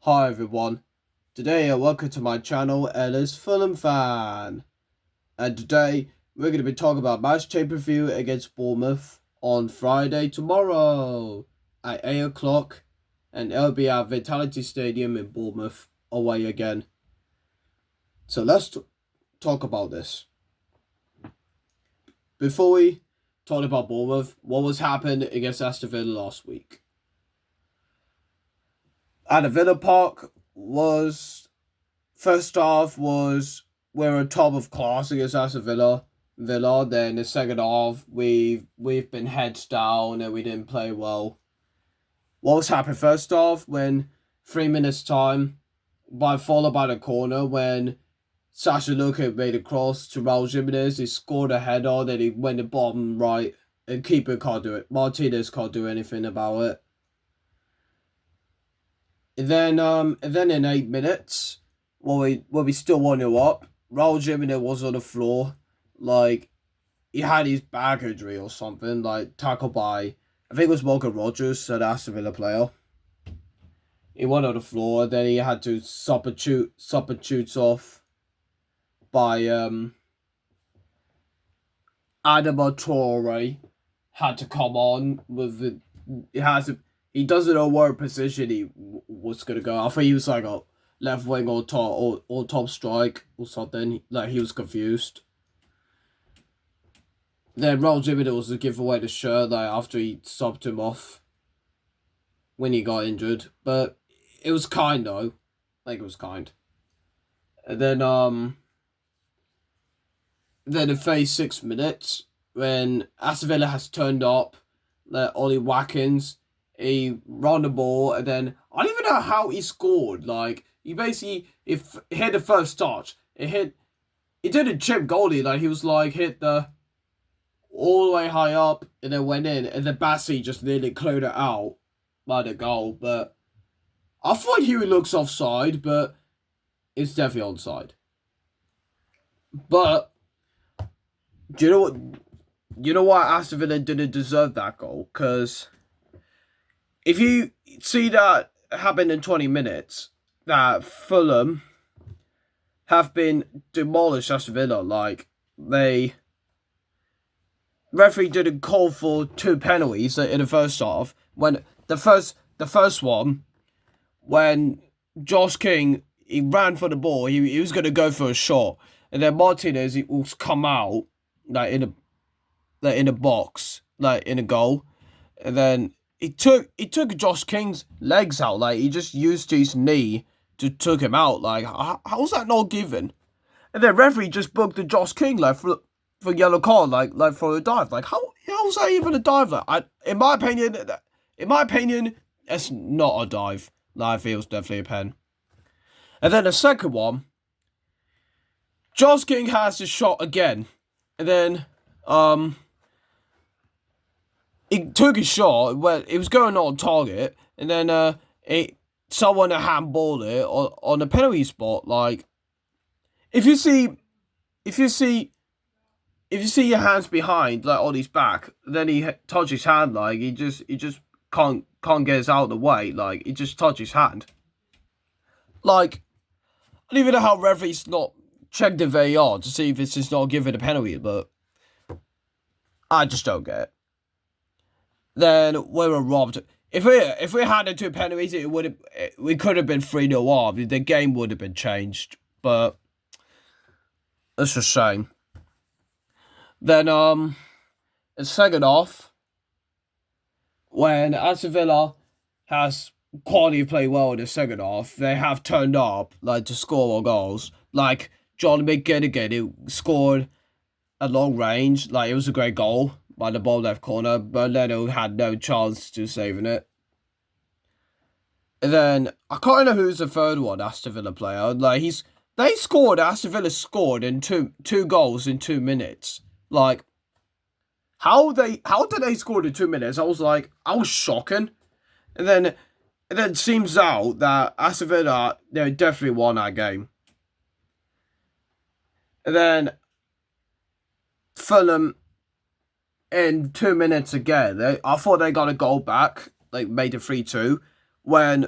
Hi everyone, today welcome to my channel Ellis Fulham Fan, and today we're going to be talking about Matchday review against Bournemouth on Friday tomorrow at 8 o'clock, and it'll be at Vitality Stadium in Bournemouth away again. So let's talk about this. Before we talk about Bournemouth, what was happening against Aston Villa last week? At the Villa Park was first half was we're on top of class against Aston Villa. Then the second half we've been heads down and we didn't play well. What was happening first half when 3 minutes time followed by the corner when Sasha Luka made a cross to Raul Jimenez, he scored a header, then he went the bottom right and keeper can't do it. Martinez can't do anything about it. And then in 8 minutes, when we still 1-0 up, Raul Jimenez was on the floor, like he had his back injury or something, like tackled by I think it was Morgan Rogers, an Aston Villa player. He went on the floor, then he had to substitute off by Adama Traore had to come on with the he doesn't know what position he was gonna go. I think he was like a left wing or top strike or something. Like he was confused. Then Raul Jimenez was to give away the shirt like after he subbed him off when he got injured, but it was kind though. Like it was kind. And then in phase 6 minutes when Aston Villa has turned up, like Ollie Watkins. He ran the ball, and then I don't even know how he scored. Like he basically, if hit the first touch, it didn't chip goalie. Like he was like hit the all the way high up, and then went in, and then Bassi just nearly cleared it out by the goal. But I thought he looks offside, but it's definitely onside. But do you know what? You know why Aston Villa didn't deserve that goal? Because if you see that happen in 20 minutes, that Fulham have been demolished Aston Villa. Like, referee didn't call for 2 penalties in the first half. When the first one, when Josh King, he ran for the ball, he was going to go for a shot. And then Martinez, he was come out, like, in a box, like, in a goal. And then He took Josh King's legs out. Like he just used his knee to took him out. Like how's that not given? And then referee just booked the Josh King like for yellow card. Like for a dive. Like how's that even a dive? Like in my opinion, it's not a dive. Like I feel it's definitely a pen. And then the second one, Josh King has the shot again, and then he took his shot, well, it was going on target, and then someone handballed it on the penalty spot. Like, if you see your hands behind, like on his back, then he touches his hand, like he just can't get us out of the way. Like he just touched his hand. Like, I don't even know how referees not checked the VAR to see if this is not given a penalty, but I just don't get it. Then we were robbed. If we had the 2 penalties, we could have been 3-0 up. The game would have been changed, but it's a shame. Then in second half, when Aston Villa has quality play well in the second half, they have turned up like to score more goals. Like John McGinnigan, who scored at long range, like it was a great goal by the ball left corner, but Leno had no chance to saving it. And then I can't know who's the third one, Aston Villa player. Like Aston Villa scored in two goals in 2 minutes. Like how did they score in 2 minutes? I was shocking. And then it seems out that Aston Villa, they definitely won that game. And then Fulham in 2 minutes again. I thought they got a goal back, like made it 3-2. when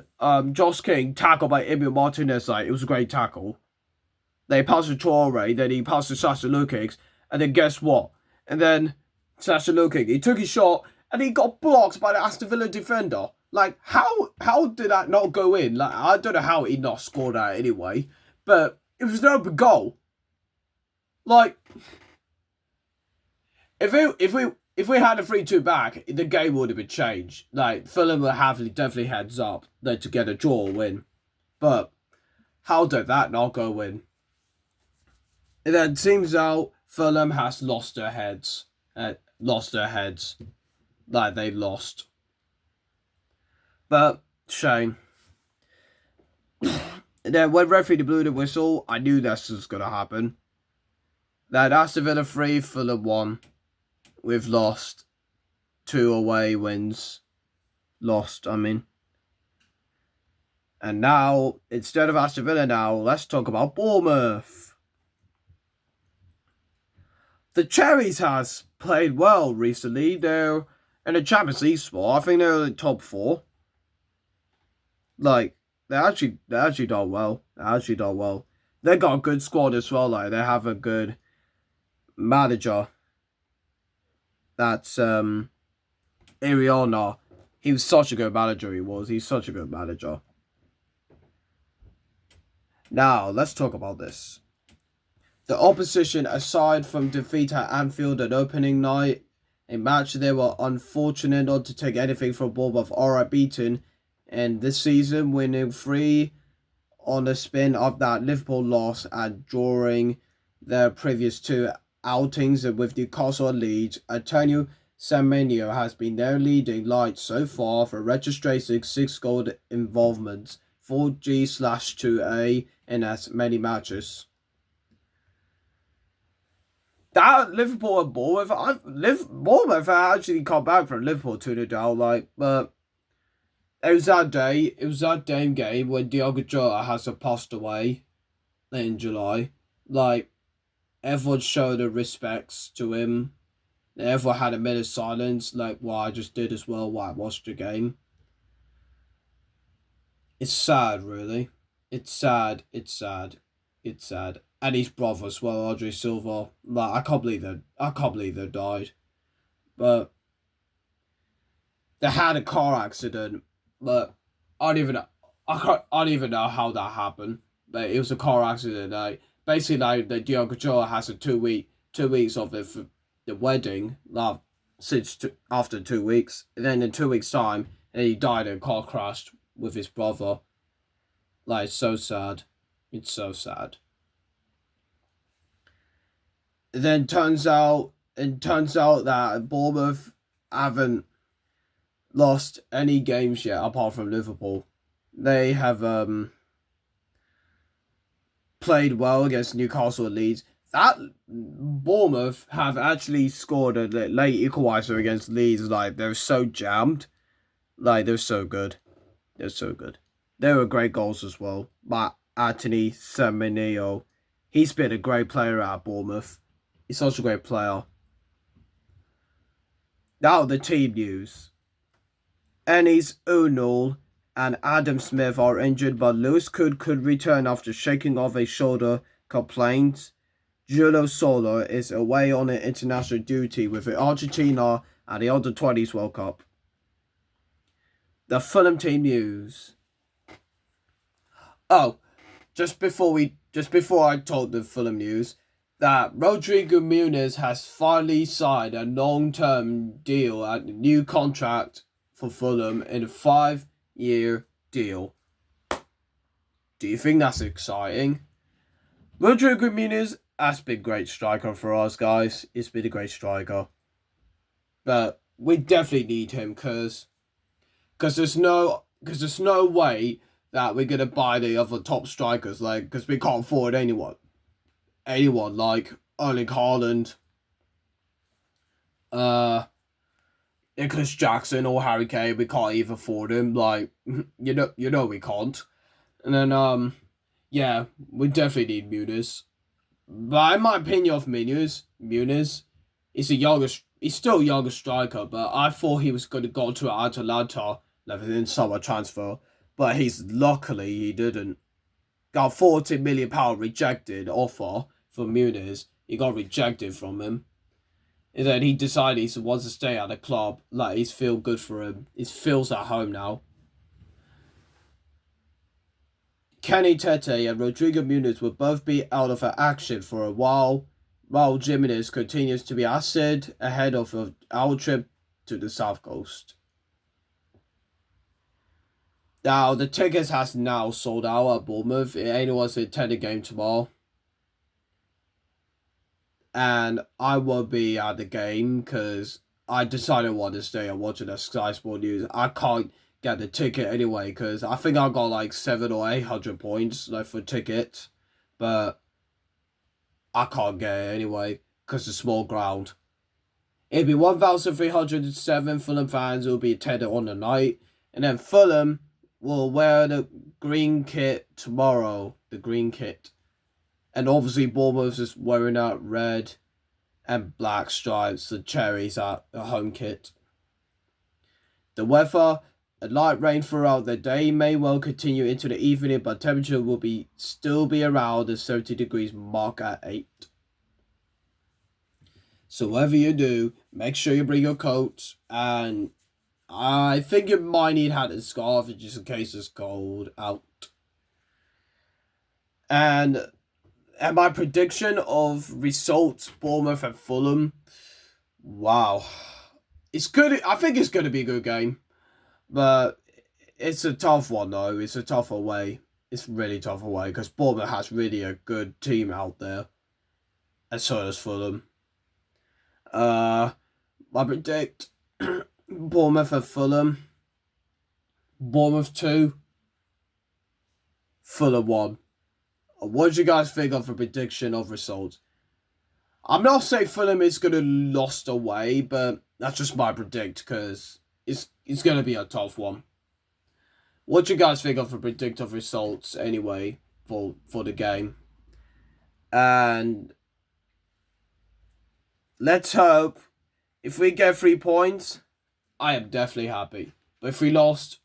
Josh King tackled by Emil Martinez, like, it was a great tackle. They passed to Traore, then he passed to Sasha Lukic, and then guess what? And then Sasha Lukic, he took his shot, and he got blocked by the Aston Villa defender. Like, how did that not go in? Like, I don't know how he not scored that anyway, but it was an open goal. Like, if we had a 3-2 back, the game would have been changed. Like, Fulham would have definitely heads up to get a draw or win. But how did that not go in? And then it seems out Fulham has lost their heads. Like, they lost. But, shame. And then when referee blew the whistle, I knew this was going to happen. That Aston Villa 3, Fulham 1. We've lost 2 away wins. And now, instead of Aston Villa now, let's talk about Bournemouth. The Cherries has played well recently. They're in the Champions League spot. I think they're in the top 4. Like, they actually done well. They got a good squad as well. Like, they have a good manager. That's Iriona. He was such a good manager. He's such a good manager. Now, let's talk about this. The opposition, aside from defeat at Anfield on opening night, a match they were unfortunate not to take anything from Bournemouth or beaten, and this season winning 3 on the spin of that Liverpool loss and drawing their previous 2 outings with Newcastle and Leeds. Antonio Semenyo has been their leading light so far for registering 6 goal involvements, 4G/2A in as many matches. That Liverpool and Bournemouth actually come back from Liverpool 2-0 down, but it was that damn game when Diogo Jota has passed away in July. Like, everyone showed their respects to him. Everyone had a minute of silence, like what I just did as well while I watched the game. It's sad, really. It's sad. And his brother as well, Andre Silva. Like, I can't believe they died. But they had a car accident. But I don't even know how that happened. But it was a car accident. Like, basically, like, the Diogo Jota has a 2 weeks of it for the wedding. Like, after 2 weeks, and then in 2 weeks' time, and he died in a car crash with his brother. Like, it's so sad. It's so sad. Then turns out that Bournemouth haven't lost any games yet apart from Liverpool. They have played well against Newcastle and Leeds. That Bournemouth have actually scored a late equaliser against Leeds. Like, they're so jammed. Like, they're so good. They were great goals as well. But Anthony Semenyo, he's been a great player at Bournemouth. He's such a great player. Now the team news. Ennis O'Neill and Adam Smith are injured, but Lewis could return after shaking off a shoulder complaint. Julio Soler is away on an international duty with Argentina at the Under-20s World Cup. The Fulham team news. Oh, just before I told the Fulham news, that Rodrigo Muniz has finally signed a long-term deal and a new contract for Fulham in a 5-year deal. Do you think that's exciting? Rodrigo Muniz has been a great striker for us, guys. He's been a great striker. But we definitely need him because there's no way that we're going to buy the other top strikers, like, because we can't afford anyone like Erling Haaland, Nicholas Jackson or Harry Kane. We can't even afford him. Like, you know we can't. And then yeah, we definitely need Muniz. But in my opinion of Muniz, he's still a younger striker, but I thought he was going to go to Atalanta in summer transfer. but luckily he didn't. Got £40 million rejected offer from Muniz. He got rejected from him. And then he decided he wants to stay at the club. Like, he's feel good for him. He feels at home now. Kenny Tete and Rodrigo Muniz will both be out of action for a while Jimenez continues to be acid ahead of our trip to the South Coast. Now, the tickets has now sold out at Bournemouth. Anyone's attending the game tomorrow. And I won't be at the game because I decided I want to stay and watch the Sky Sport News. I can't get the ticket anyway because I think I got like 700 or 800 points like for tickets. But I can't get it anyway because it's a small ground. It'll be 1,307 Fulham fans who will be attended on the night. And then Fulham will wear the green kit tomorrow. The green kit. And obviously Bournemouth is wearing out red and black stripes. The cherries are the home kit. The weather, a light rain throughout the day may well continue into the evening, but temperature will still be around the 70 degrees mark at 8. So whatever you do, make sure you bring your coat, and I think you might need hat and scarf just in case it's cold out. And my prediction of results, Bournemouth and Fulham, wow. It's good. I think it's going to be a good game. But it's a tough one, though. It's a tough away. It's really tough away because Bournemouth has really a good team out there. And so does Fulham. I predict Bournemouth and Fulham. Bournemouth 2. Fulham 1. What do you guys think of a prediction of results? I'm not saying Fulham is going to lost away, but that's just my predict because it's going to be a tough one. What do you guys think of a predict of results anyway for the game? And let's hope if we get 3 points, I am definitely happy. But if we lost,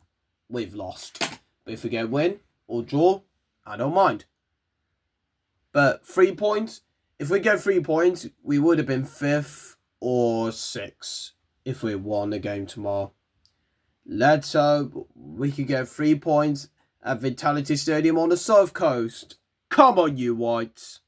we've lost. But if we get a win or draw, I don't mind. But 3 points, if we get 3 points, we would have been 5th or 6th if we won the game tomorrow. Let's hope we can get 3 points at Vitality Stadium on the South Coast. Come on, you Whites.